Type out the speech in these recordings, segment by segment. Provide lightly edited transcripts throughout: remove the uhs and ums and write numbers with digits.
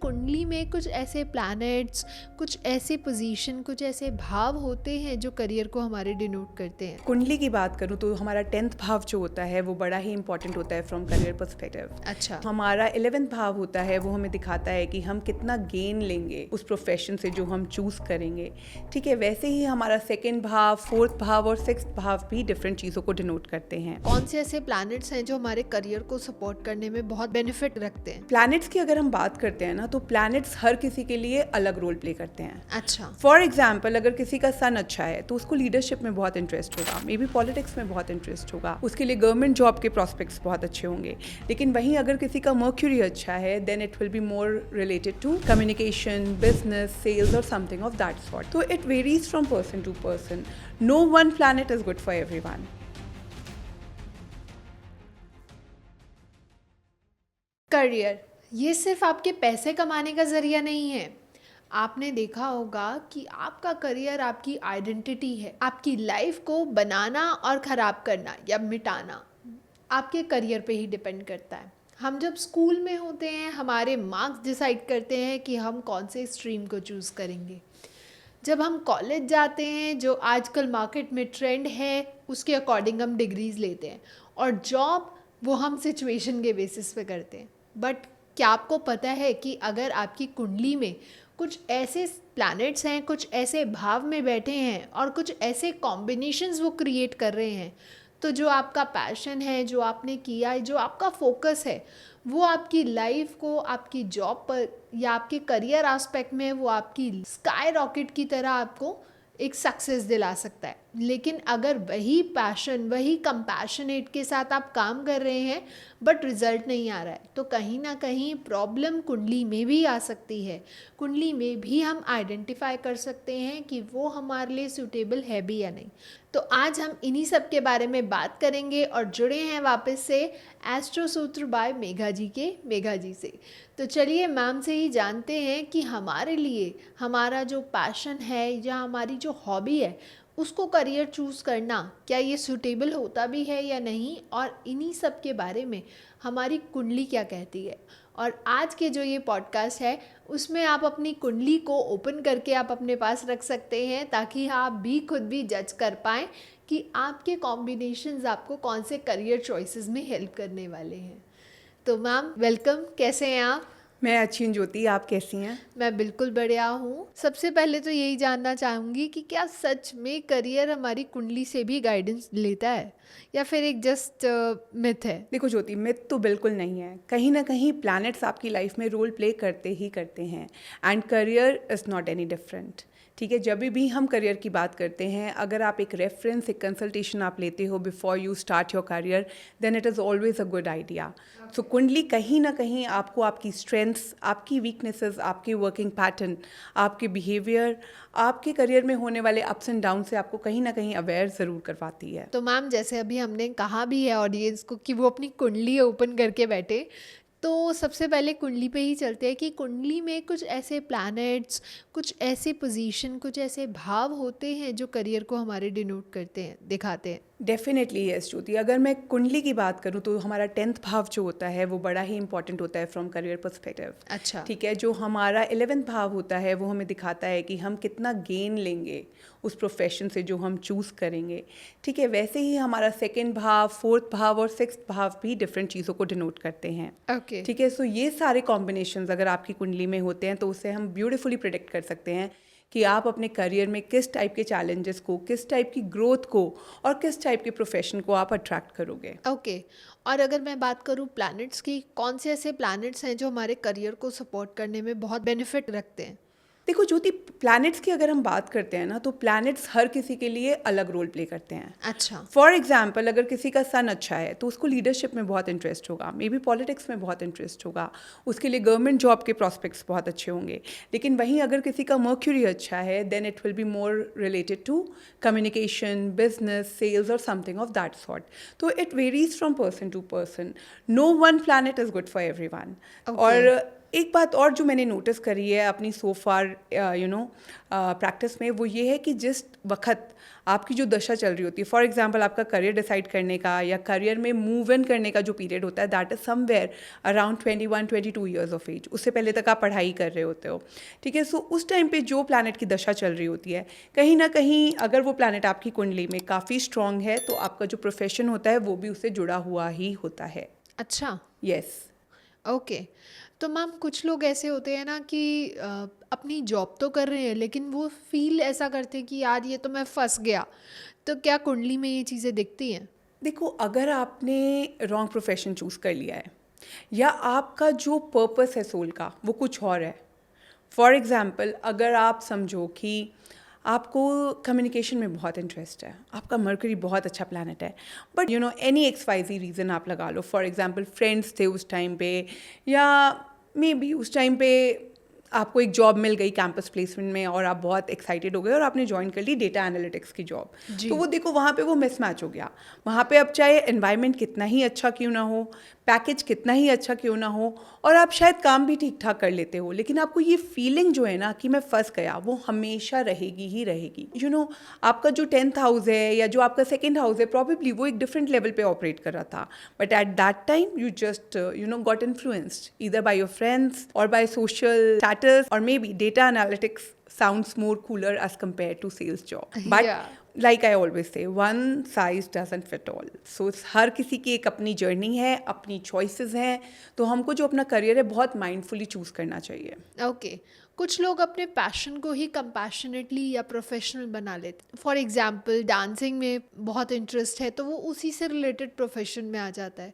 कुंडली में कुछ ऐसे प्लैनेट्स, कुछ ऐसे पोजीशन, कुछ ऐसे भाव होते हैं जो करियर को हमारे डिनोट करते हैं? कुंडली की बात करूँ तो हमारा 10th भाव जो होता है वो बड़ा ही इंपॉर्टेंट होता है फ्रॉम करियर पर्सपेक्टिव। अच्छा। हमारा 11th भाव होता है वो हमें दिखाता है कि हम कितना गेन लेंगे उस प्रोफेशन से जो हम चूज़ करेंगे। ठीक है, वैसे ही हमारा 2nd भाव, 4th भाव और 6th भाव भी डिफरेंट चीज़ों को डिनोट करते हैं। कौन से ऐसे प्लैनेट्स हैं जो हमारे करियर को सपोर्ट करने में बहुत बेनिफिट रखते हैं? प्लैनेट्स की अगर हम बात करते हैं ना तो प्लैनेट्स हर किसी के लिए अलग रोल प्ले करते हैं। अच्छा। फॉर एग्जाम्पल, अगर किसी का सन अच्छा है तो उसको लीडरशिप में बहुत इंटरेस्ट होगा, मे बी पॉलिटिक्स में बहुत इंटरेस्ट होगा, उसके लिए गवर्नमेंट जॉब के प्रॉस्पेक्ट्स बहुत अच्छे होंगे। लेकिन वहीं अगर किसी का मर्क्यूरी अच्छा है then it will be more related to communication, business, sales और समथिंग ऑफ दैट सॉर्ट। तो it varies from person to person. No one planet is good for everyone. Career ये सिर्फ आपके पैसे कमाने का जरिया नहीं है। आपने देखा होगा कि आपका करियर आपकी आइडेंटिटी है। आपकी लाइफ को बनाना और ख़राब करना या मिटाना आपके करियर पे ही डिपेंड करता है। हम जब स्कूल में होते हैं हमारे मार्क्स डिसाइड करते हैं कि हम कौन से स्ट्रीम को चूज़ करेंगे। जब हम कॉलेज जाते हैं, जो आजकल मार्केट में ट्रेंड है, उसके अकॉर्डिंग हम डिग्रीज लेते हैं, और जॉब वो हम सिचुएशन के बेसिस पे करते हैं। बट क्या आपको पता है कि अगर आपकी कुंडली में कुछ ऐसे प्लैनेट्स हैं, कुछ ऐसे भाव में बैठे हैं और कुछ ऐसे कॉम्बिनेशंस वो क्रिएट कर रहे हैं, तो जो आपका पैशन है, जो आपने किया है, जो आपका फोकस है, वो आपकी लाइफ को आपकी जॉब पर या आपके करियर एस्पेक्ट में वो आपकी स्काई रॉकेट की तरह आपको एक सक्सेस दिला सकता है। लेकिन अगर वही पैशन, वही कंपैशनेट के साथ आप काम कर रहे हैं बट रिजल्ट नहीं आ रहा है, तो कहीं ना कहीं प्रॉब्लम कुंडली में भी आ सकती है। कुंडली में भी हम आइडेंटिफाई कर सकते हैं कि वो हमारे लिए सूटेबल है भी या नहीं। तो आज हम इन्हीं सब के बारे में बात करेंगे और जुड़े हैं वापस से एस्ट्रो सूत्र बाय मेघा जी से। तो चलिए मैम से ही जानते हैं कि हमारे लिए हमारा जो पैशन है या हमारी जो हॉबी है उसको करियर चूज़ करना, क्या ये सूटेबल होता भी है या नहीं, और इन्हीं सब के बारे में हमारी कुंडली क्या कहती है। और आज के जो ये पॉडकास्ट है उसमें आप अपनी कुंडली को ओपन करके आप अपने पास रख सकते हैं, ताकि आप भी खुद भी जज कर पाएँ कि आपके कॉम्बिनेशंस आपको कौन से करियर चॉइसेस में हेल्प करने वाले हैं। तो मैम वेलकम, कैसे हैं आप? मैं अच्छी हूँ ज्योति, आप कैसी हैं? मैं बिल्कुल बढ़िया हूँ। सबसे पहले तो यही जानना चाहूँगी कि क्या सच में करियर हमारी कुंडली से भी गाइडेंस लेता है या फिर एक जस्ट मिथ है? देखो ज्योति, मिथ तो बिल्कुल नहीं है। कहीं ना कहीं प्लैनेट्स आपकी लाइफ में रोल प्ले करते ही करते हैं, and career is not any different. ठीक है, जब भी हम करियर की बात करते हैं, अगर आप एक रेफरेंस, एक कंसल्टेशन आप लेते हो before you start your career, then it is always a good idea. So कुंडली कहीं ना कहीं आपको आपकी स्ट्रेंथ्स, आपकी वीकनेसेस, आपके वर्किंग पैटर्न, आपके बिहेवियर, आपके करियर में होने वाले अप्स एंड डाउन से आपको कहीं ना कहीं अवेयर ज़रूर करवाती है। तो मैम जैसे अभी हमने कहा भी है ऑडियंस को कि वो अपनी कुंडली ओपन करके बैठे, तो सबसे पहले कुंडली पे ही चलते हैं कि कुंडली में कुछ ऐसे प्लैनेट्स, कुछ ऐसे पोजीशन, कुछ ऐसे भाव होते हैं जो करियर को हमारे डिनोट करते हैं, दिखाते हैं। डेफिनेटली यस ज्योति, अगर मैं कुंडली की बात करूँ तो हमारा 10th भाव जो होता है वो बड़ा ही इंपॉर्टेंट होता है फ्रॉम करियर पर्सपेक्टिव। अच्छा। ठीक है, जो हमारा 11th भाव होता है वो हमें दिखाता है कि हम कितना गेन लेंगे उस प्रोफेशन से जो हम चूज़ करेंगे। ठीक है, वैसे ही हमारा 2nd भाव, 4th भाव और 6th भाव भी डिफरेंट चीज़ों को डिनोट करते हैं। ओके। ठीक है, सो ये सारे कॉम्बिनेशंस अगर आपकी कुंडली में होते हैं तो उससे हम ब्यूटीफुली प्रिडिक्ट कर सकते हैं कि आप अपने करियर में किस टाइप के चैलेंजेस को, किस टाइप की ग्रोथ को और किस टाइप के प्रोफेशन को आप अट्रैक्ट करोगे। ओके। और अगर मैं बात करूँ प्लैनेट्स की, कौन से ऐसे प्लैनेट्स हैं जो हमारे करियर को सपोर्ट करने में बहुत बेनिफिट रखते हैं? देखो ज्योति, प्लैनेट्स की अगर हम बात करते हैं ना तो प्लैनेट्स हर किसी के लिए अलग रोल प्ले करते हैं। अच्छा। फॉर एग्जाम्पल, अगर किसी का सन अच्छा है तो उसको लीडरशिप में बहुत इंटरेस्ट होगा, मे बी पॉलिटिक्स में बहुत इंटरेस्ट होगा, उसके लिए गवर्नमेंट जॉब के प्रॉस्पेक्ट्स बहुत अच्छे होंगे। लेकिन वहीं अगर किसी का मर्क्यूरी अच्छा है then it will be more related to communication, business, sales और समथिंग ऑफ दैट सॉर्ट। तो it varies from person to person. No one planet is good for everyone. और एक बात और जो मैंने नोटिस करी है अपनी सो फार प्रैक्टिस में, वो ये है कि जिस वक्त आपकी जो दशा चल रही होती है, फॉर एग्जांपल आपका करियर डिसाइड करने का या करियर में मूव इन करने का जो पीरियड होता है, that is somewhere around 21-22 years of age. उससे पहले तक आप पढ़ाई कर रहे होते हो, ठीक है। सो उस टाइम पे जो प्लैनेट की दशा चल रही होती है, कहीं ना कहीं अगर वो प्लैनेट आपकी कुंडली में काफ़ी स्ट्रांग है तो आपका जो प्रोफेशन होता है वो भी उससे जुड़ा हुआ ही होता है। अच्छा, यस। ओके। तो मैम कुछ लोग ऐसे होते हैं ना कि अपनी जॉब तो कर रहे हैं लेकिन वो फील ऐसा करते हैं कि यार ये तो मैं फंस गया। तो क्या कुंडली में ये चीज़ें दिखती हैं? देखो, अगर आपने रॉन्ग प्रोफेशन चूज़ कर लिया है या आपका जो पर्पस है सोल का वो कुछ और है, फॉर एग्ज़ाम्पल अगर आप समझो कि आपको कम्युनिकेशन में बहुत इंटरेस्ट है, आपका मरकरी बहुत अच्छा प्लैनेट है, बट एनी XYZ रीज़न आप लगा लो, फॉर एग्ज़ाम्पल फ्रेंड्स थे उस टाइम पे, या मे बी उस टाइम पे आपको एक जॉब मिल गई कैंपस प्लेसमेंट में और आप बहुत एक्साइटेड हो गए और आपने ज्वाइन कर ली डेटा एनालिटिक्स की जॉब। जी। तो वो देखो वहाँ पे वो मिसमैच हो गया। वहाँ पे अब चाहे एनवायरनमेंट कितना ही अच्छा क्यों ना हो, पैकेज कितना ही अच्छा क्यों ना हो, और आप शायद काम भी ठीक ठाक कर लेते हो, लेकिन आपको ये फीलिंग जो है ना कि मैं फंस गया, वो हमेशा रहेगी ही रहेगी। आपका जो 10th हाउस है या जो आपका 2nd हाउस है, प्रॉबेबली वो एक डिफरेंट लेवल पे ऑपरेट कर रहा था, but at that time you just got influenced either by your friends और बाय सोशल स्टेटस, और may be data analytics sounds more cooler as compared to sales job. But Yeah. like I always say, one size doesn't fit all. So हर किसी की एक अपनी journey है, अपनी choices हैं, तो हमको जो अपना करियर है बहुत माइंडफुली चूज करना चाहिए। ओके। कुछ लोग अपने पैशन को ही कंपैशनेटली या प्रोफेशनल बना लेते। फॉर एग्जांपल डांसिंग में बहुत इंटरेस्ट है तो वो उसी से रिलेटेड प्रोफेशन में आ जाता है।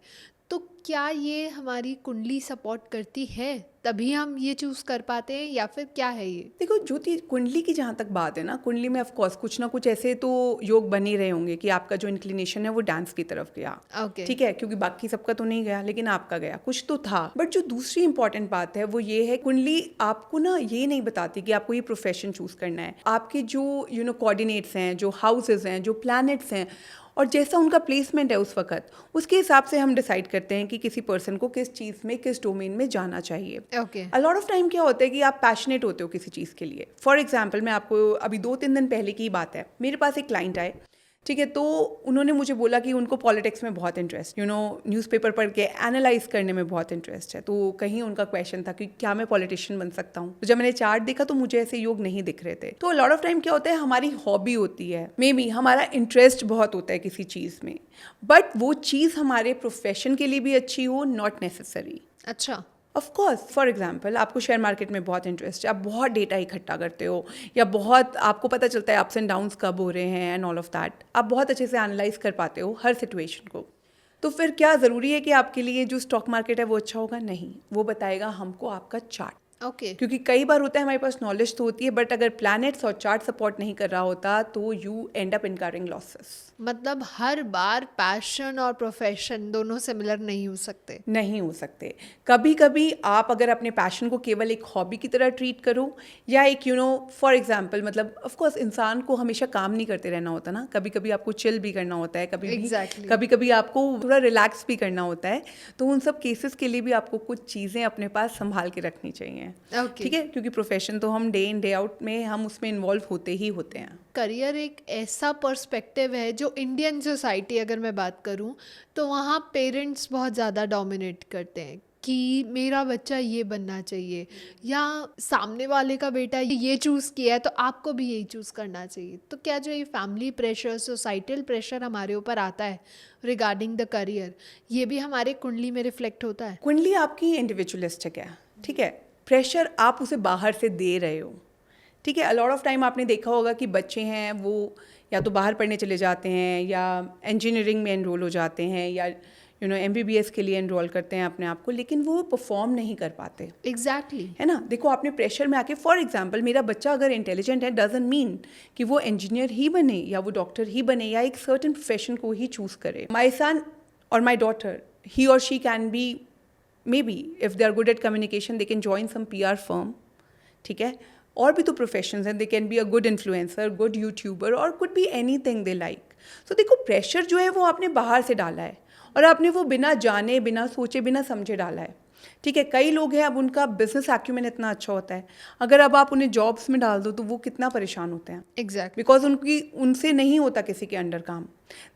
तो क्या ये हमारी कुंडली सपोर्ट करती है तभी हम ये चूज़ कर पाते हैं या फिर क्या है ये? देखो ज्योति, कुंडली की जहाँ तक बात है ना, कुंडली में ऑफ कोर्स कुछ ना कुछ ऐसे तो योग बन ही रहे होंगे कि आपका जो इंक्लिनेशन है वो डांस की तरफ गया, ओके। ठीक है, क्योंकि बाकी सबका तो नहीं गया लेकिन आपका गया, कुछ तो था। बट जो दूसरी इंपॉर्टेंट बात है वो ये है, कुंडली आपको ना ये नहीं बताती कि आपको ये प्रोफेशन चूज करना है। आपके जो कोऑर्डिनेट्स हैं, जो हाउसेज हैं, जो प्लैनेट्स हैं, और जैसा उनका प्लेसमेंट है उस वक्त, उसके हिसाब से हम डिसाइड करते हैं कि किसी पर्सन को किस चीज़ में, किस डोमेन में जाना चाहिए। Okay. A lot of time क्या होता है कि आप पैशनेट होते हो किसी चीज़ के लिए। फॉर एग्जाम्पल मैं आपको अभी 2-3 दिन पहले की बात है, मेरे पास एक क्लाइंट आए, ठीक है, तो उन्होंने मुझे बोला कि उनको पॉलिटिक्स में बहुत इंटरेस्ट, न्यूज़पेपर पढ़ के एनालाइज करने में बहुत इंटरेस्ट है। तो कहीं उनका क्वेश्चन था कि क्या मैं पॉलिटिशियन बन सकता हूँ। तो जब मैंने चार्ट देखा तो मुझे ऐसे योग नहीं दिख रहे थे। तो लॉट ऑफ टाइम क्या होता है, हमारी हॉबी होती है, मे बी हमारा इंटरेस्ट बहुत होता है किसी चीज़ में, बट वो चीज़ हमारे प्रोफेशन के लिए भी अच्छी हो, नॉट नेसेसरी। अच्छा। ऑफ कोर्स, फॉर एग्जाम्पल आपको शेयर मार्केट में बहुत इंटरेस्ट है, आप बहुत डेटा इकट्ठा करते हो, या बहुत आपको पता चलता है अप्स एंड डाउन्स कब हो रहे हैं एंड ऑल ऑफ दैट, आप बहुत अच्छे से एनालाइज कर पाते हो हर सिचुएशन को। तो फिर क्या ज़रूरी है कि आपके लिए जो स्टॉक मार्केट है वो अच्छा होगा? नहीं, वो बताएगा हमको आपका चार्ट। ओके। क्योंकि कई बार होता है हमारे पास नॉलेज तो होती है, बट अगर प्लैनेट्स और चार्ट सपोर्ट नहीं कर रहा होता तो you and up incurring losses. मतलब हर बार पैशन और प्रोफेशन दोनों सिमिलर नहीं हो सकते। नहीं हो सकते। कभी कभी आप अगर अपने पैशन को केवल एक हॉबी की तरह ट्रीट करो, या एक फॉर एग्जांपल, मतलब ऑफ कोर्स इंसान को हमेशा काम नहीं करते रहना होता ना, कभी कभी आपको चिल भी करना होता है, Exactly. कभी कभी आपको थोड़ा रिलैक्स भी करना होता है। तो उन सब केसेस के लिए भी आपको कुछ चीज़ें अपने पास संभाल के रखनी चाहिए। ओके। ठीक है, क्योंकि प्रोफेशन तो हम डे इन डे आउट में हम उसमें इन्वॉल्व होते ही होते हैं। करियर एक ऐसा पर्सपेक्टिव है जो इंडियन सोसाइटी अगर मैं बात करूं तो वहाँ पेरेंट्स बहुत ज़्यादा डोमिनेट करते हैं कि मेरा बच्चा ये बनना चाहिए, या सामने वाले का बेटा ये चूज़ किया है तो आपको भी यही चूज़ करना चाहिए। तो क्या जो ये फैमिली प्रेशर, सोसाइटल प्रेशर हमारे ऊपर आता है रिगार्डिंग द करियर, ये भी हमारे कुंडली में रिफ्लेक्ट होता है? कुंडली आपकी इंडिविजुअलिस्टिक है, ठीक है, प्रेशर आप उसे बाहर से दे रहे हो, ठीक है। अ लॉट ऑफ टाइम आपने देखा होगा कि बच्चे हैं वो या तो बाहर पढ़ने चले जाते हैं, या इंजीनियरिंग में एनरोल हो जाते हैं, या MBBS के लिए एनरोल करते हैं अपने आप को, लेकिन वो परफॉर्म नहीं कर पाते। एग्जैक्टली। है ना, देखो आपने प्रेशर में आके, फॉर एग्जांपल मेरा बच्चा अगर इंटेलिजेंट है डजंट मीन कि वो इंजीनियर ही बने या वो डॉक्टर ही बने या एक सर्टेन प्रोफेशन को ही चूज करे। माई सन और माई डॉटर, ही और she can be, may be if they are good at communication they can join some PR firm, ठीक है। और भी तो प्रोफेशंस हैं, they can be a good influencer, good YouTuber, और could be anything they like. So देखो pressure जो है वो आपने बाहर से डाला है, और आपने वो बिना जाने, बिना सोचे, बिना समझे डाला है। ठीक है, कई लोग हैं अब उनका बिजनेस एक्यूमेन इतना अच्छा होता है, अगर अब आप उन्हें जॉब्स में डाल दो तो वो कितना परेशान होते हैं, एग्जैक्टली। बिकॉज उनसे नहीं होता किसी के अंडर काम.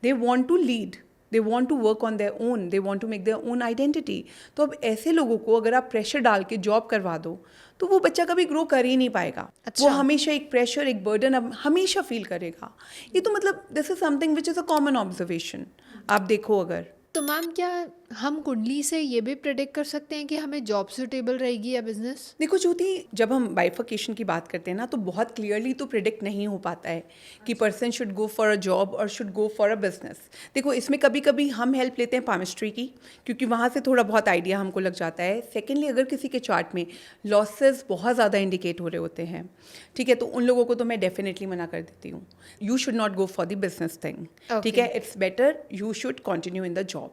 They want to lead, they want to work on their own, they want to make their own identity. तो अब ऐसे लोगों को अगर आप प्रेशर डाल के जॉब करवा दो तो वो बच्चा कभी ग्रो कर ही नहीं पाएगा. अच्छा. वो हमेशा एक प्रेशर, एक बर्डन अब हमेशा फील करेगा. ये तो मतलब this is something which is a common observation. आप देखो अगर तो मैम क्या हम कुंडली से ये भी प्रेडिक्ट कर सकते हैं कि हमें जॉब सुटेबल रहेगी या बिजनेस? देखो ज्योति, जब हम बाइफर्केशन की बात करते हैं ना तो बहुत क्लियरली तो प्रिडिक्ट नहीं हो पाता है कि person should go for a job और should go for a business. देखो इसमें कभी कभी हम हेल्प लेते हैं पामिस्ट्री की, क्योंकि वहाँ से थोड़ा बहुत आइडिया हमको लग जाता है. सेकेंडली, अगर किसी के चार्ट में लॉसेस बहुत ज़्यादा इंडिकेट हो रहे होते हैं, ठीक है, तो उन लोगों को तो मैं डेफिनेटली मना कर देती हूँ. You should not go for the business thing. ठीक है, it's better you should continue in the job.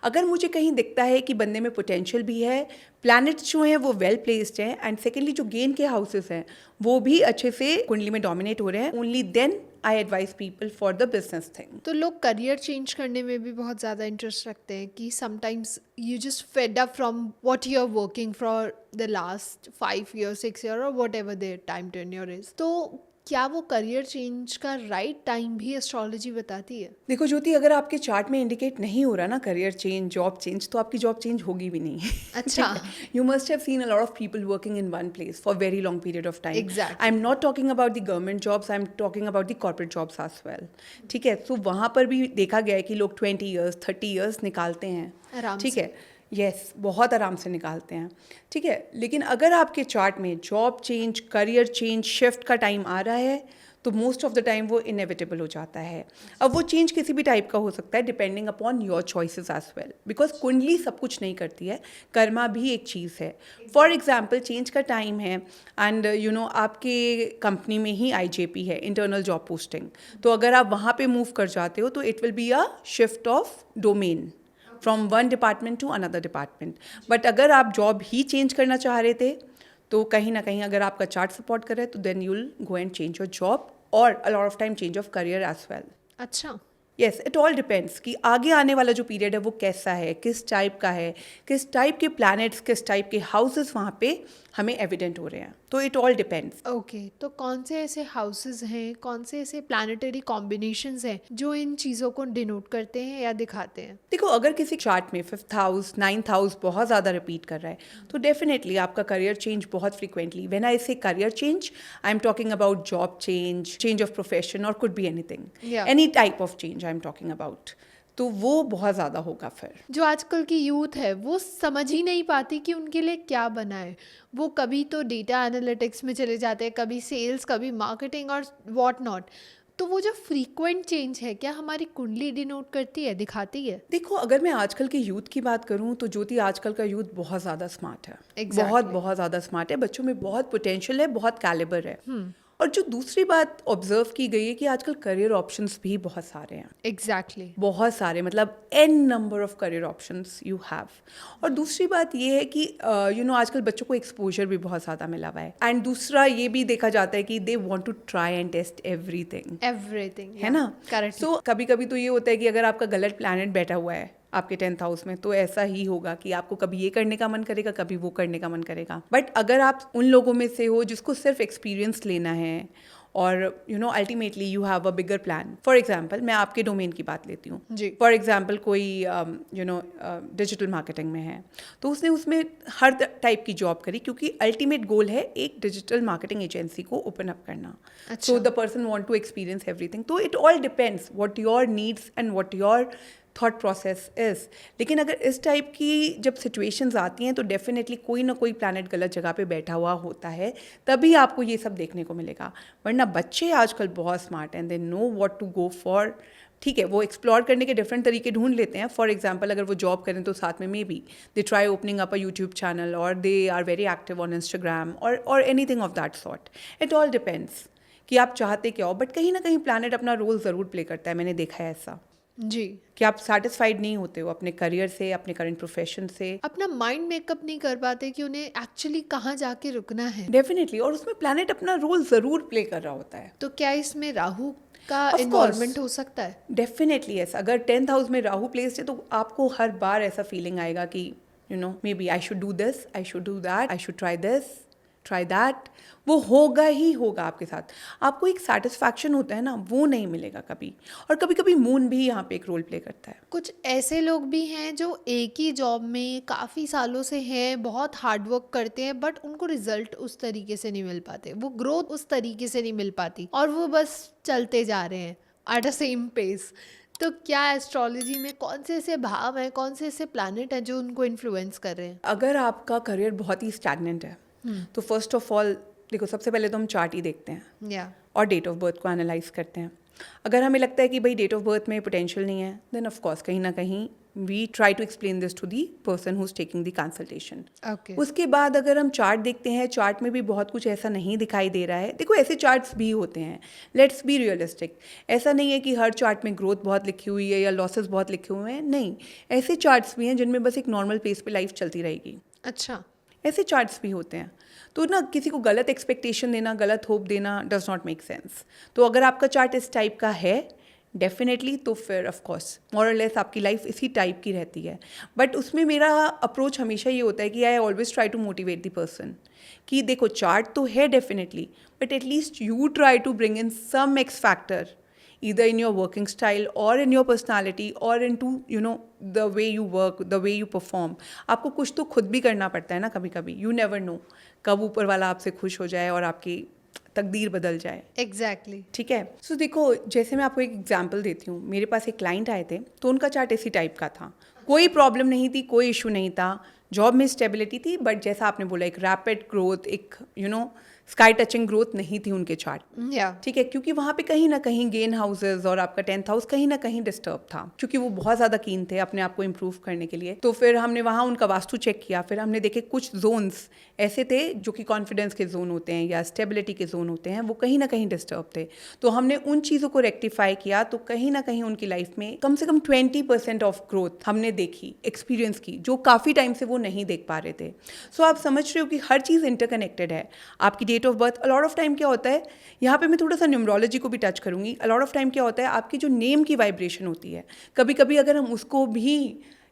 अगर मुझे कहीं दिखता है कि बंदे में पोटेंशियल भी है, प्लैनेट्स जो हैं वो वेल प्लेस्ड हैं, एंड सेकेंडली जो गेन के हाउसेस हैं वो भी अच्छे से कुंडली में डोमिनेट हो रहे हैं, only then I advise people for the business thing. तो लोग करियर चेंज करने में भी बहुत ज़्यादा इंटरेस्ट रखते हैं कि sometimes you just fed up from what you are working for the last 5 years 6 years और whatever there time tenure is. तो क्या वो करियर चेंज का राइट टाइम भी एस्ट्रोलॉजी बताती है? देखो ज्योति, अगर आपके चार्ट में इंडिकेट नहीं हो रहा ना करियर चेंज, जॉब चेंज, तो आपकी जॉब चेंज होगी भी नहीं. अच्छा. You must have seen a lot of people working in one place for very long period of time. Exactly. I'm not talking about the government jobs, I'm talking about the corporate jobs as well. ठीक है, तो वहाँ पर भी देखा गया है कि लोग 20 years 30 years निकालते हैं. आराम ठीक से. है, यस, बहुत आराम से निकालते हैं. ठीक है, लेकिन अगर आपके चार्ट में job change, career change, shift का टाइम आ रहा है तो मोस्ट ऑफ द टाइम वो इनएविटेबल हो जाता है. अब वो चेंज किसी भी टाइप का हो सकता है, depending upon your choices as well, because कुंडली सब कुछ नहीं करती है, कर्मा भी एक चीज़ है. फॉर एग्जाम्पल, चेंज का टाइम है एंड यू नो आपके कंपनी में ही IJP है, इंटरनल जॉब पोस्टिंग, तो अगर आप वहाँ पे मूव कर जाते हो तो it will be a shift of domain from one department to another department. But अगर आप जॉब ही चेंज करना चाह रहे थे तो कहीं ना कहीं अगर आपका चार्ट सपोर्ट करे तो then you will go and change your job और a lot of time change of career as well. अच्छा. येस, इट ऑल डिपेंड्स कि आगे आने वाला जो पीरियड है वो कैसा है, किस टाइप का है, किस टाइप के प्लैनेट्स, किस टाइप के हाउसेस वहाँ पे हमें एविडेंट हो रहे हैं. तो इट ऑल डिपेंड्स. ओके. तो कौन से ऐसे हाउसेस हैं, कौन से ऐसे प्लानिटरी कॉम्बिनेशंस हैं जो इन चीज़ों को डिनोट करते हैं या दिखाते हैं? देखो, अगर किसी चार्ट में 5th हाउस 9th हाउस बहुत ज़्यादा रिपीट कर रहा है तो डेफिनेटली आपका करियर चेंज बहुत frequently, when I say career change I am talking about job change, change of profession और could be anything, Yeah. Any type of change I am talking about. तो वो बहुत ज़्यादा होगा फिर. जो आजकल की यूथ है वो समझ ही नहीं पाती कि उनके लिए क्या बना है. वो कभी तो डेटा एनालिटिक्स में चले जाते हैं, कभी सेल्स, कभी मार्केटिंग और वॉट नॉट. तो वो जो फ्रीक्वेंट चेंज है क्या हमारी कुंडली डिनोट करती है, दिखाती है? देखो, अगर मैं आजकल के यूथ की बात करूं तो ज्योति, आजकल का यूथ बहुत ज़्यादा स्मार्ट है. Exactly. बहुत बहुत ज़्यादा स्मार्ट है, बच्चों में बहुत पोटेंशियल है, बहुत कैलिबर है. और जो दूसरी बात ऑब्जर्व की गई है कि आजकल करियर ऑप्शंस भी बहुत सारे हैं. एग्जैक्टली. बहुत सारे, मतलब n number of career options you have. और दूसरी बात ये है कि यू नो आजकल बच्चों को एक्सपोजर भी बहुत ज़्यादा मिला हुआ है. एंड दूसरा ये भी देखा जाता है कि they want to try and test everything है ना. करेक्ट. सो कभी कभी तो ये होता है कि अगर आपका गलत प्लैनेट बैठा हुआ है आपके 10th हाउस में तो ऐसा ही होगा कि आपको कभी ये करने का मन करेगा, कभी वो करने का मन करेगा. बट अगर आप उन लोगों में से हो जिसको सिर्फ एक्सपीरियंस लेना है और you know ultimately you have a bigger plan. For example, मैं आपके डोमेन की बात लेती हूँ. जी. फॉर एग्जांपल, कोई यू नो डिजिटल मार्केटिंग में है तो उसने उसमें हर टाइप की जॉब करी क्योंकि अल्टीमेट गोल है एक डिजिटल मार्केटिंग एजेंसी को ओपन अप करना. अच्छा. So the person want to experience everything. तो it all depends what your needs and what your thought process is. लेकिन अगर इस टाइप की जब सिचुएशंस आती हैं तो डेफिनेटली कोई ना कोई प्लैनेट गलत जगह पे बैठा हुआ होता है, तभी आपको ये सब देखने को मिलेगा. वरना बच्चे आजकल बहुत स्मार्ट हैं, they know what to go for. ठीक है, वो एक्सप्लोर करने के डिफरेंट तरीके ढूंढ लेते हैं. फॉर एग्जाम्पल, अगर वो जॉब करें तो साथ में may be they try opening up a YouTube channel और they are very active on Instagram और anything of that sort. It all depends कि आप चाहते क्या हो. बट कहीं ना कहीं प्लैनेट अपना रोल ज़रूर प्ले करता है. मैंने देखा है ऐसा जी. कि आप सेटिस्फाइड नहीं होते हो अपने करियर से, अपने करंट प्रोफेशन से. अपना माइंड मेकअप नहीं कर पाते कि उन्हें एक्चुअली कहाँ जाके रुकना है. डेफिनेटली. और उसमें प्लैनेट अपना रोल ज़रूर प्ले कर रहा होता है. तो क्या इसमें राहु का Of इन्वॉल्वमेंट course. हो सकता है? Definitely yes. अगर 10th हाउस में राहु प्लेस्ड है तो आपको हर बार ऐसा फीलिंग आएगा कि you know maybe I should do this, I should do that, I should try this, try that, वो होगा ही होगा आपके साथ। आपको एक सेटिस्फैक्शन होता है ना, वो नहीं मिलेगा कभी। और कभी कभी मून भी यहाँ पे एक रोल प्ले करता है। कुछ ऐसे लोग भी हैं जो एक ही जॉब में काफ़ी सालों से हैं, बहुत हार्ड वर्क करते हैं, बट उनको रिजल्ट उस तरीके से नहीं मिल पाते, वो ग्रोथ उस तरीके से नहीं मिल पाती, और वो बस चलते जा रहे हैं एट अ सेम पेस। तो क्या एस्ट्रोलॉजी में कौन से ऐसे भाव हैं, कौन से ऐसे प्लैनेट हैं जो उनको इन्फ्लुएंस कर रहे हैं? अगर आपका करियर बहुत ही स्टैग्नेंट है तो फर्स्ट ऑफ ऑल देखो, सबसे पहले तो हम चार्ट ही देखते हैं या और डेट ऑफ बर्थ को एनालाइज करते हैं। अगर हमें लगता है कि भाई डेट ऑफ बर्थ में पोटेंशियल नहीं है, देन ऑफ कोर्स कहीं ना कहीं we try to explain this to the person who is taking the consultation. Okay. उसके बाद अगर हम चार्ट देखते हैं, चार्ट में भी बहुत कुछ ऐसा नहीं दिखाई दे रहा है। देखो, ऐसे चार्ट्स भी होते हैं, लेट्स बी रियलिस्टिक। ऐसा नहीं है कि हर चार्ट में ग्रोथ बहुत लिखी हुई है या लॉसेस बहुत लिखे हुए हैं, नहीं। ऐसे चार्ट्स भी हैं जिनमें बस एक नॉर्मल पेस पे लाइफ चलती रहेगी। अच्छा। ऐसे चार्ट्स भी होते हैं। तो ना, किसी को गलत एक्सपेक्टेशन देना, गलत होप देना डज नॉट मेक सेंस। तो अगर आपका चार्ट इस टाइप का है डेफिनेटली, तो फिर ऑफ कोर्स मोर और लेस आपकी लाइफ इसी टाइप की रहती है। बट उसमें मेरा अप्रोच हमेशा ये होता है कि I always try to motivate the person कि देखो, चार्ट तो है definitely, but at least you try to bring in some x factor, either in your working style or in your personality or into the way you work, the way you perform. आपको कुछ तो खुद भी करना पड़ता है ना कभी कभी। You never know कब ऊपर वाला आपसे खुश हो जाए और आपकी तकदीर बदल जाए। एग्जैक्टली। ठीक है। सो देखो, जैसे मैं आपको एक एग्जांपल देती हूँ। मेरे पास एक क्लाइंट आए थे, तो उनका चार्ट इसी टाइप का था। कोई प्रॉब्लम नहीं थी, कोई इशू नहीं था, जॉब में स्टेबिलिटी थी, बट जैसा आपने बोला एक रैपिड ग्रोथ, एक स्काई टचिंग ग्रोथ नहीं थी उनके चार्ट। या ठीक है, क्योंकि वहाँ पे कहीं ना कहीं गेन हाउसेज और आपका 10th हाउस कहीं ना कहीं डिस्टर्ब था, क्योंकि वो बहुत ज़्यादा कीन थे अपने आप को इम्प्रूव करने के लिए। तो फिर हमने वहाँ उनका वास्तु चेक किया। फिर हमने देखे कुछ जोन्स ऐसे थे जो कि कॉन्फिडेंस के जोन होते हैं या स्टेबिलिटी के जोन होते हैं, वो कहीं ना कहीं डिस्टर्ब थे। तो हमने उन चीज़ों को रेक्टिफाई किया, तो कहीं ना कहीं उनकी लाइफ में कम से कम 20% ऑफ ग्रोथ हमने देखी, एक्सपीरियंस की, जो काफ़ी टाइम से वो नहीं देख पा रहे थे। सो आप समझ रहे हो कि हर चीज़ इंटरकनेक्टेड है। आपकी date of birth, a lot of time क्या होता है, यहाँ पे मैं थोड़ा सा न्यूमरोलॉजी को भी टच करूँगी। अलॉट ऑफ टाइम क्या होता है, आपकी जो नेम की वाइब्रेशन होती है, कभी कभी अगर हम उसको भी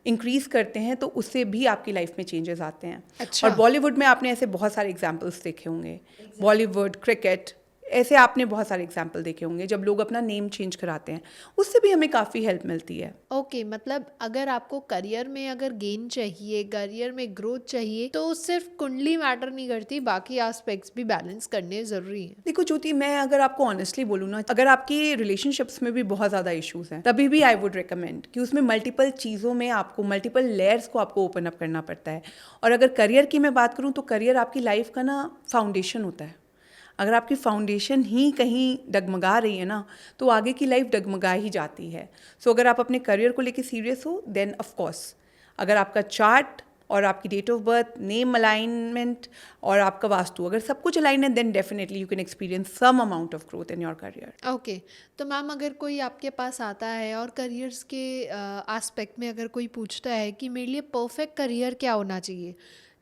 इंक्रीज करते हैं तो उससे भी आपकी लाइफ में चेंजेस आते हैं। अच्छा। और बॉलीवुड में आपने ऐसे बहुत सारे एग्जाम्पल्स देखे होंगे, बॉलीवुड, क्रिकेट, ऐसे आपने बहुत सारे एग्जाम्पल देखे होंगे जब लोग अपना नेम चेंज कराते हैं, उससे भी हमें काफ़ी हेल्प मिलती है। ओके, मतलब अगर आपको करियर में अगर गेन चाहिए, करियर में ग्रोथ चाहिए, तो सिर्फ कुंडली मैटर नहीं करती, बाकी एस्पेक्ट्स भी बैलेंस करने ज़रूरी हैं। देखो ज्योति, मैं अगर आपको ऑनेस्टली बोलूँ ना, अगर आपकी रिलेशनशिप्स में भी बहुत ज़्यादा इश्यूज हैं, तभी भी आई वुड रिकमेंड कि उसमें मल्टीपल चीज़ों में आपको, मल्टीपल लेयर्स को आपको ओपन अप करना पड़ता है। और अगर करियर की मैं बात करूँ तो करियर आपकी लाइफ का ना फाउंडेशन होता है। अगर आपकी फाउंडेशन ही कहीं डगमगा रही है ना, तो आगे की लाइफ डगमगा ही जाती है। सो अगर आप अपने करियर को लेके सीरियस हो, देन ऑफ कोर्स अगर आपका चार्ट और आपकी date of birth, name alignment और आपका वास्तु, अगर सब कुछ अलाइन है, then definitely you can experience some amount of growth in your career. Okay, तो मैम अगर कोई आपके पास आता है और करियर्स के एस्पेक्ट में अगर कोई पूछता है कि मेरे लिए परफेक्ट करियर क्या होना चाहिए,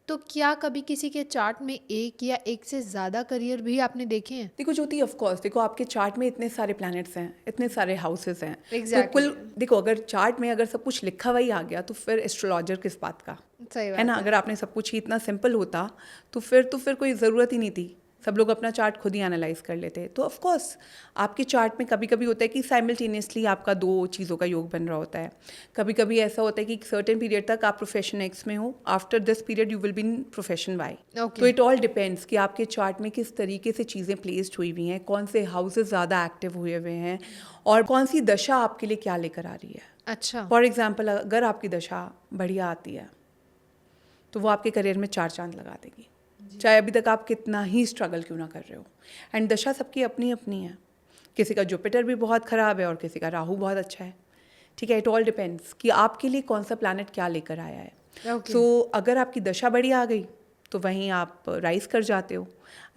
तो क्या कभी किसी के चार्ट में एक या एक से ज़्यादा करियर भी आपने देखे हैं? देखो ज्योति, ऑफ कोर्स देखो, आपके चार्ट में इतने सारे प्लैनेट्स हैं, इतने सारे हाउसेस हैं। Exactly. तो कुल देखो, अगर चार्ट में अगर सब कुछ लिखा हुआ ही आ गया, तो फिर एस्ट्रोलॉजर किस बात का, सही बात है ना। अगर आपने सब कुछ ही इतना सिंपल होता तो फिर कोई ज़रूरत ही नहीं थी, सब लोग अपना चार्ट खुद ही एनालाइज कर लेते। तो ऑफ कोर्स आपके चार्ट में कभी कभी होता है कि साइमल्टेनियसली आपका दो चीज़ों का योग बन रहा होता है। कभी कभी ऐसा होता है कि एक सर्टेन पीरियड तक आप प्रोफेशन एक्स में हो, after this period you will be in profession Y. Okay. तो इट ऑल डिपेंड्स कि आपके चार्ट में किस तरीके से चीज़ें प्लेस्ड हुई हुई हैं, कौन से हाउसेज ज़्यादा एक्टिव हुए हुए हैं और कौन सी दशा आपके लिए क्या लेकर आ रही है। अच्छा। फॉर एग्जाम्पल, अगर आपकी दशा बढ़िया आती है तो वो आपके करियर में 4 चांद लगा देगी, चाहे अभी तक आप कितना ही स्ट्रगल क्यों ना कर रहे हो। एंड दशा सबकी अपनी अपनी है, किसी का जुपिटर भी बहुत ख़राब है और किसी का राहु बहुत अच्छा है। ठीक है, इट ऑल डिपेंड्स कि आपके लिए कौन सा प्लैनेट क्या लेकर आया है। Okay. सो अगर आपकी दशा बढ़िया आ गई तो वहीं आप राइज कर जाते हो,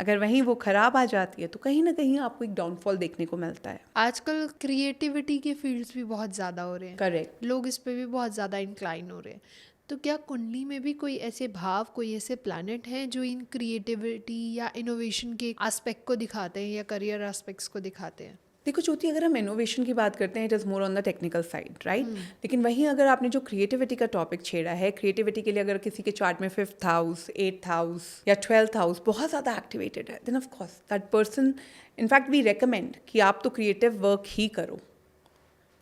अगर वहीं वो ख़राब आ जाती है तो कहीं ना कहीं आपको एक डाउनफॉल देखने को मिलता है। आजकल क्रिएटिविटी के फील्ड्स भी बहुत ज़्यादा हो रहे हैं, करेक्ट। लोग इस पे भी बहुत ज़्यादा इंक्लाइन हो रहे हैं। तो क्या कुंडली में भी कोई ऐसे भाव, कोई ऐसे प्लैनेट हैं जो इन क्रिएटिविटी या इनोवेशन के एस्पेक्ट को दिखाते हैं या करियर एस्पेक्ट्स को दिखाते हैं? देखो ज्योति, अगर हम इनोवेशन की बात करते हैं it is more on the technical side, right. लेकिन वहीं अगर आपने जो क्रिएटिविटी का टॉपिक छेड़ा है, क्रिएटिविटी के लिए अगर किसी के चार्ट में 5th हाउस, 8th हाउस या 12th हाउस बहुत ज़्यादा एक्टिवेटेड है, then of course that person, in fact we recommend कि आप तो क्रिएटिव वर्क ही करो,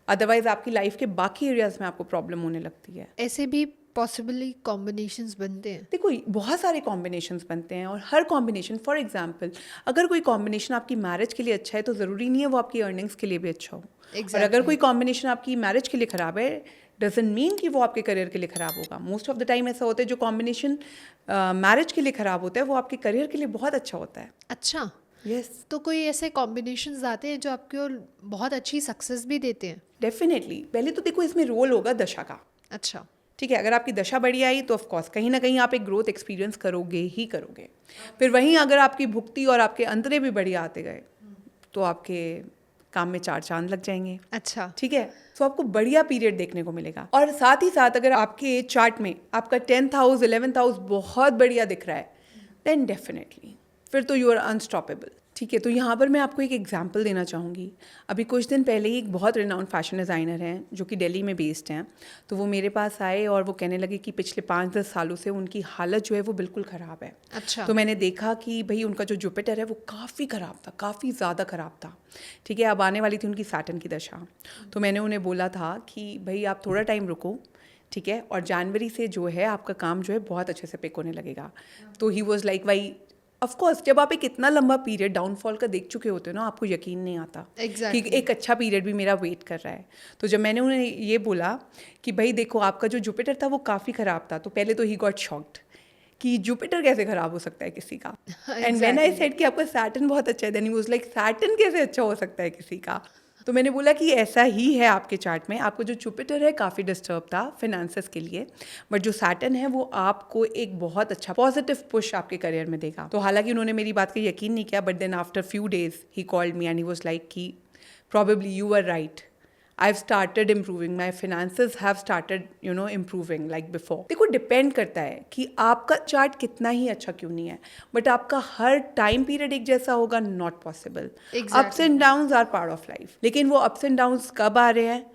अदरवाइज आपकी लाइफ के बाकी एरियाज में आपको प्रॉब्लम होने लगती है। ऐसे भी पॉसिबली कॉम्बिनेशंस बनते हैं। देखो बहुत सारे कॉम्बिनेशंस बनते हैं, और हर कॉम्बिनेशन, फॉर एग्जांपल अगर कोई कॉम्बिनेशन आपकी मैरिज के लिए अच्छा है तो ज़रूरी नहीं है वो आपकी अर्निंग्स के लिए भी अच्छा हो। और अगर कोई कॉम्बिनेशन आपकी मैरिज के लिए ख़राब है, डजंट मीन कि वो आपके करियर के लिए ख़राब होगा। मोस्ट ऑफ द टाइम ऐसा होता है जो कॉम्बिनेशन मैरिज के लिए ख़राब होता है वो आपके करियर के लिए बहुत अच्छा होता है। अच्छा, यस, तो कोई ऐसे कॉम्बिनेशंस आते हैं जो आपको बहुत अच्छी सक्सेस भी देते हैं? डेफिनेटली। पहले तो देखो इसमें रोल होगा दशा का। अच्छा, ठीक है, अगर आपकी दशा बढ़िया आई तो ऑफकोर्स कहीं ना कहीं आप एक ग्रोथ एक्सपीरियंस करोगे ही करोगे। फिर वहीं अगर आपकी भुक्ति और आपके अंतरे भी बढ़िया आते गए तो आपके काम में 4 चांद लग जाएंगे। अच्छा, ठीक है, तो आपको बढ़िया पीरियड देखने को मिलेगा। और साथ ही साथ अगर आपके चार्ट में आपका 10th हाउस 11th हाउस बहुत बढ़िया दिख रहा है, देन डेफिनेटली फिर तो यू आर अनस्टॉपेबल। ठीक है, तो यहाँ पर मैं आपको एक एग्जांपल देना चाहूँगी। अभी कुछ दिन पहले ही एक बहुत रिनाउंड फैशन डिज़ाइनर हैं जो कि दिल्ली में बेस्ड हैं, तो वो मेरे पास आए और वो कहने लगे कि पिछले 5-10 सालों से उनकी हालत जो है वो बिल्कुल ख़राब है। अच्छा, तो मैंने देखा कि भाई उनका जो जुपिटर है वो काफ़ी ख़राब था, काफ़ी ज़्यादा ख़राब था। ठीक है, अब आने वाली थी उनकी सैटर्न की दशा। तो मैंने उन्हें बोला था कि भाई आप थोड़ा टाइम रुको, ठीक है, और जनवरी से जो है आपका काम जो है बहुत अच्छे से पिक होने लगेगा। तो he was like why, of course जब आप एक इतना लंबा पीरियड डाउनफॉल का देख चुके होते हो ना, आपको यकीन नहीं आता Exactly. कि एक अच्छा पीरियड भी मेरा वेट कर रहा है। तो जब मैंने उन्हें ये बोला कि भाई देखो आपका जो जुपिटर था वो काफ़ी ख़राब था, तो पहले तो ही गॉट शॉक्ड कि जुपिटर कैसे ख़राब हो सकता है किसी का। एंड व्हेन आई सेड कि आपका सैटर्न बहुत अच्छा है, then he was like Saturn कैसे अच्छा हो सकता है किसी का। तो मैंने बोला कि ऐसा ही है आपके चार्ट में, आपको जो जुपिटर है काफ़ी डिस्टर्ब था फिनेंसेस के लिए, बट जो सैटर्न है वो आपको एक बहुत अच्छा पॉजिटिव पुश आपके करियर में देगा। तो हालांकि उन्होंने मेरी बात का यकीन नहीं किया, but then after few days he called me and he was like कि probably you were right. I've started improving. My finances have started, improving like before. देखो डिपेंड करता है कि आपका चार्ट कितना ही अच्छा क्यों नहीं है, बट आपका हर टाइम पीरियड एक जैसा होगा, not possible. Ups and downs are part of life, लेकिन वो अप्स एंड डाउन्स कब आ रहे हैं,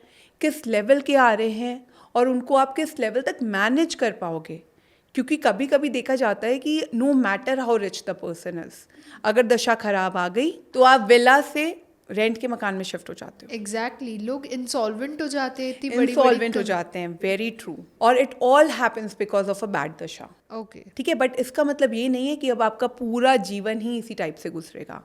किस लेवल के आ रहे हैं, और उनको आप किस लेवल तक मैनेज कर पाओगे। क्योंकि कभी कभी देखा जाता है कि no matter how rich the person is, अगर दशा खराब आ गई तो आप विला से रेंट के मकान में शिफ्ट हो जाते हो। एग्जैक्टली, लोग इंसॉल्वेंट हो जाते हैं, इतनी बड़ी इंसॉल्वेंट हो जाते हैं, वेरी ट्रू। और it all happens because of a bad दशा। ओके, ठीक है, बट इसका मतलब ये नहीं है कि अब आपका पूरा जीवन ही इसी टाइप से गुजरेगा।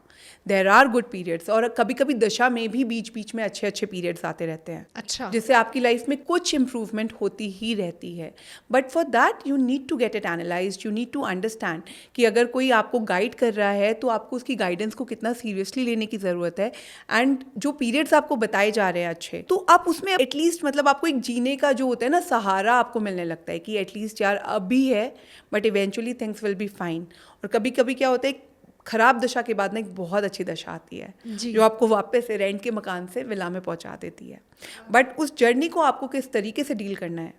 देर आर गुड पीरियड्स, और कभी कभी दशा में भी बीच बीच में अच्छे अच्छे पीरियड्स आते रहते हैं, अच्छा, जिससे आपकी लाइफ में कुछ इंप्रूवमेंट होती ही रहती है। But for that you need to get it analysed, you need to understand कि अगर कोई आपको गाइड कर रहा है तो आपको उसकी गाइडेंस को कितना सीरियसली लेने की ज़रूरत है। एंड जो पीरियड्स आपको बताए जा रहे हैं अच्छे, तो आप उसमें एटलीस्ट मतलब आपको एक जीने का जो होता है ना सहारा आपको मिलने लगता है कि एटलीस्ट यार अभी है, but eventually things will be fine. और कभी कभी क्या होता है, खराब दशा के बाद ना एक बहुत अच्छी दशा आती है जो आपको वापस से रेंट के मकान से विला में पहुंचा देती है। बट उस जर्नी को आपको किस तरीके से डील करना है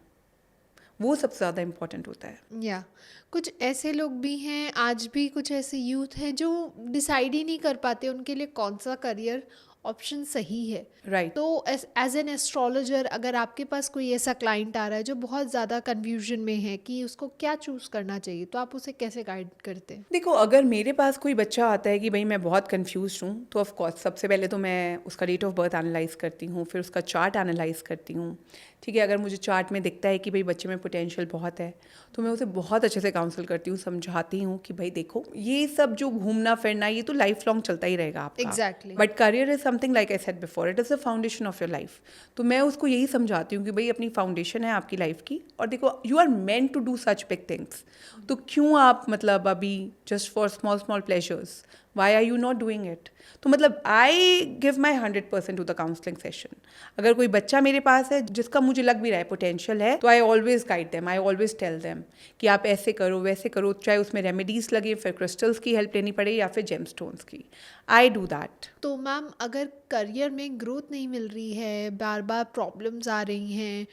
वो सबसे ज़्यादा इम्पोर्टेंट होता है। या कुछ ऐसे लोग भी हैं, आज भी कुछ ऐसे यूथ हैं जो डिसाइड ही नहीं कर पाते उनके लिए कौन सा करियर ऑप्शन सही है। राइट। तो एज एन एस्ट्रोलॉजर अगर आपके पास कोई ऐसा क्लाइंट आ रहा है जो बहुत ज़्यादा कन्फ्यूजन में है कि उसको क्या चूज़ करना चाहिए, तो आप उसे कैसे गाइड करते हैं? देखो, अगर मेरे पास कोई बच्चा आता है कि भाई मैं बहुत कंफ्यूज हूँ, तो ऑफ कोर्स सबसे पहले तो मैं उसका डेट ऑफ बर्थ एनालाइज करती हूँ, फिर उसका चार्ट एनालाइज करती हूँ। ठीक है, अगर मुझे चार्ट में दिखता है कि भाई बच्चे में पोटेंशियल बहुत है, तो मैं उसे बहुत अच्छे से काउंसिल करती हूँ, समझाती हूँ कि भाई देखो ये सब जो घूमना फिरना ये तो लाइफ लॉन्ग चलता ही रहेगा आपका। Exactly, but career is something like I said before, it is the foundation of your life. तो मैं उसको यही समझाती हूँ कि भाई अपनी फाउंडेशन है आपकी लाइफ की, और देखो you are meant to do such big things. तो क्यों आप मतलब अभी just for small small pleasures, why are you not doing it? तो मतलब I give my 100% to the counselling session. अगर कोई बच्चा मेरे पास है जिसका मुझे लग भी रहा है पोटेंशियल है, तो I always guide them, I always tell them कि आप ऐसे करो वैसे करो, चाहे उसमें रेमेडीज लगे, फिर क्रिस्टल्स की हेल्प लेनी पड़े या फिर जेमस्टोन्स की, आई डू दैट। तो मैम अगर करियर में ग्रोथ नहीं मिल रही है, बार बार प्रॉब्लम्स आ रही हैं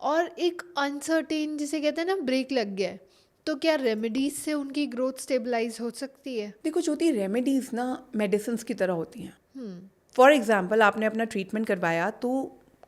और एक अनसर्टेन जिसे कहते हैं ना ब्रेक लग गया है, तो क्या रेमेडीज से उनकी ग्रोथ स्टेबलाइज हो सकती है? देखो ज्योति, रेमेडीज ना मेडिसिन की तरह होती हैं। फॉर एग्जाम्पल आपने अपना ट्रीटमेंट करवाया तो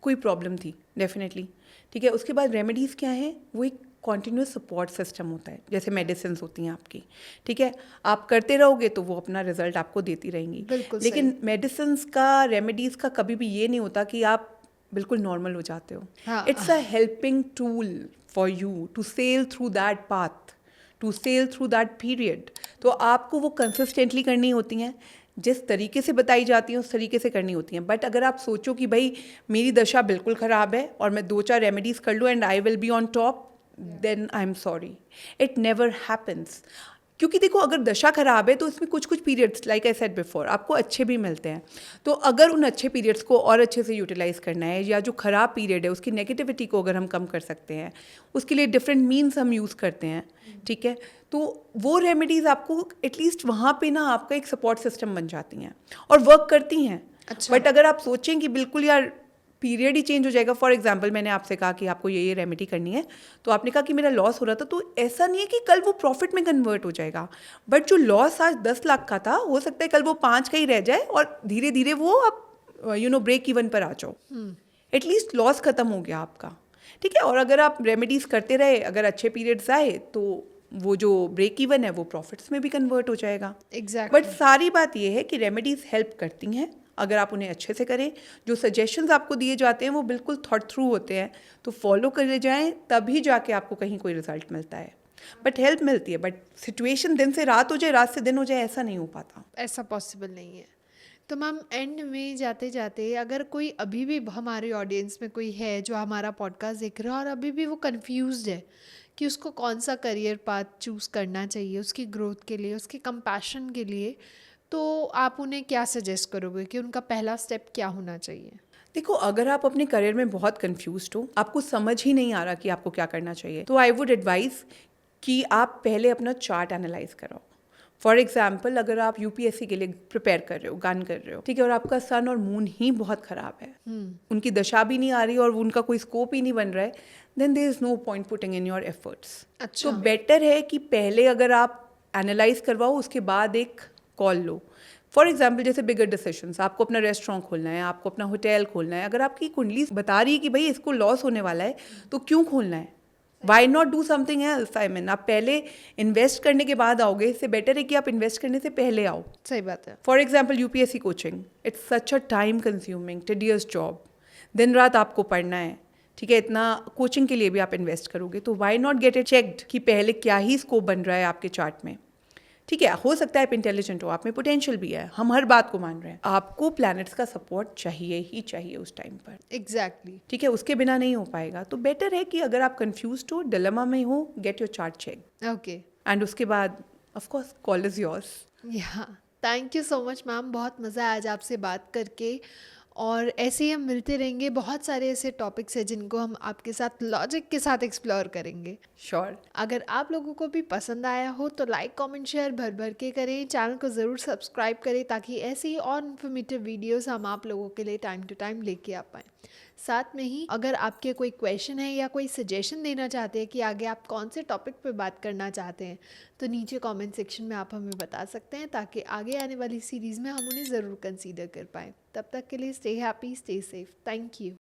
कोई प्रॉब्लम थी डेफिनेटली, ठीक है, उसके बाद रेमेडीज़ क्या है, वो एक कॉन्टिन्यूस सपोर्ट सिस्टम होता है, जैसे मेडिसिन होती हैं आपकी, ठीक है, आप करते रहोगे तो वो अपना रिजल्ट आपको देती रहेंगी। बिल्कुल लेकिन मेडिसिन का, रेमेडीज़ का कभी भी ये नहीं होता कि आप बिल्कुल नॉर्मल हो जाते हो। हाँ। It's a helping tool for you to sail through that path, to sail through that period. तो आपको वो कंसिस्टेंटली करनी होती हैं, जिस तरीके से बताई जाती हैं उस तरीके से करनी होती हैं। बट अगर आप सोचो कि भाई मेरी दशा बिल्कुल ख़राब है और मैं 2-4 रेमेडीज़ कर लूँ and I will be on top, then I am sorry, it never happens. क्योंकि देखो, अगर दशा खराब है तो इसमें कुछ कुछ periods, like I said before, आपको अच्छे भी मिलते हैं। तो अगर उन अच्छे पीरियड्स को और अच्छे से यूटिलाइज करना है, या जो खराब पीरियड है उसकी नेगेटिविटी को अगर हम कम कर सकते हैं, उसके लिए डिफरेंट मीन्स हम यूज़ करते हैं, ठीक है, तो वो रेमेडीज़ आपको एटलीस्ट वहाँ पे ना आपका एक सपोर्ट सिस्टम बन जाती हैं और वर्क करती हैं। अच्छा। बट अगर आप सोचें कि बिल्कुल यार पीरियड ही चेंज हो जाएगा, फॉर एग्जाम्पल मैंने आपसे कहा कि आपको ये रेमेडी करनी है, तो आपने कहा कि मेरा लॉस हो रहा था, तो ऐसा नहीं है कि कल वो प्रॉफिट में कन्वर्ट हो जाएगा। बट जो लॉस आज 10 लाख का था, हो सकता है कल वो 5 का ही रह जाए और धीरे धीरे वो आप ब्रेक इवन पर आ जाओ। एटलीस्ट लॉस खत्म हो गया आपका, ठीक है। और अगर आप रेमेडीज़ करते रहे, अगर अच्छे पीरियड्स आए, तो वो जो ब्रेक इवन है वो प्रॉफिट्स में भी कन्वर्ट हो जाएगा। एग्जैक्टली। बट सारी बात ये है कि रेमेडीज़ हेल्प करती हैं अगर आप उन्हें अच्छे से करें। जो सजेशंस आपको दिए जाते हैं वो बिल्कुल थॉट थ्रू होते हैं, तो फॉलो करे जाएं, तभी जाके आपको कहीं कोई रिजल्ट मिलता है। बट हेल्प मिलती है, बट सिचुएशन दिन से रात हो जाए, रात से दिन हो जाए, ऐसा नहीं हो पाता। ऐसा पॉसिबल नहीं है। तो मैम, एंड में जाते जाते अगर कोई अभी भी हमारे ऑडियंस में कोई है जो हमारा पॉडकास्ट देख रहा है और अभी भी वो कंफ्यूज्ड है कि उसको कौन सा करियर पाथ चूज़ करना चाहिए उसकी ग्रोथ के लिए, उसके कंपैशन के लिए, तो आप उन्हें क्या सजेस्ट करोगे कि उनका पहला स्टेप क्या होना चाहिए? देखो, अगर आप अपने करियर में बहुत कंफ्यूज्ड हो, आपको समझ ही नहीं आ रहा कि आपको क्या करना चाहिए, तो आई वुड एडवाइस कि आप पहले अपना चार्ट एनालाइज कराओ। फॉर एग्जाम्पल, अगर आप यूपीएससी के लिए प्रिपेयर कर रहे हो, गन कर रहे हो, ठीक है, और आपका सन और मून ही बहुत खराब है, उनकी दशा भी नहीं आ रही और उनका कोई स्कोप ही नहीं बन रहा है, then there is no point putting in your efforts. अच्छा। तो बेटर है कि पहले अगर आप एनालाइज करवाओ, उसके बाद एक कॉल लो। फॉर एग्जाम्पल, जैसे बिगर डिसीजंस, आपको अपना रेस्टोरेंट खोलना है, आपको अपना होटल खोलना है, अगर आपकी कुंडली बता रही है कि भाई इसको लॉस होने वाला है, तो क्यों खोलना है? Why not do something else? I mean, आप पहले इन्वेस्ट करने के बाद आओगे, इससे बेटर है कि आप इन्वेस्ट करने से पहले आओ। सही बात है। For example, UPSC coaching, it's such a time consuming tedious job, दिन रात आपको पढ़ना है, ठीक है, इतना कोचिंग के लिए भी आप इन्वेस्ट करोगे, तो why not get it checked कि पहले क्या ही स्कोप बन रहा है आपके चार्ट में, ठीक है। हो सकता है आप इंटेलिजेंट हो, आप में पोटेंशियल भी है, हम हर बात को मान रहे हैं, आपको प्लैनेट्स का सपोर्ट चाहिए ही चाहिए उस टाइम पर, एग्जैक्टली। ठीक है, उसके बिना नहीं हो पाएगा। तो बेटर है कि अगर आप कंफ्यूज्ड हो, डिलेमा में हो, get your chart check okay. And उसके बाद of course call is yours. Yeah, thank you so much ma'am, बहुत मज़ा आया आज आपसे बात करके, और ऐसे ही हम मिलते रहेंगे। बहुत सारे ऐसे टॉपिक्स हैं जिनको हम आपके साथ लॉजिक के साथ एक्सप्लोर करेंगे। श्योर। अगर आप लोगों को भी पसंद आया हो तो लाइक कमेंट शेयर भर भर के करें, चैनल को ज़रूर सब्सक्राइब करें ताकि ऐसे ही और इन्फॉर्मेटिव वीडियोस हम आप लोगों के लिए टाइम टू टाइम लेके आ पाएँ। साथ में ही अगर आपके कोई क्वेश्चन है या कोई सजेशन देना चाहते हैं कि आगे आप कौन से टॉपिक पे बात करना चाहते हैं, तो नीचे कमेंट सेक्शन में आप हमें बता सकते हैं ताकि आगे आने वाली सीरीज़ में हम उन्हें ज़रूर कंसीडर कर पाएँ। तब तक के लिए stay happy, stay safe, thank you.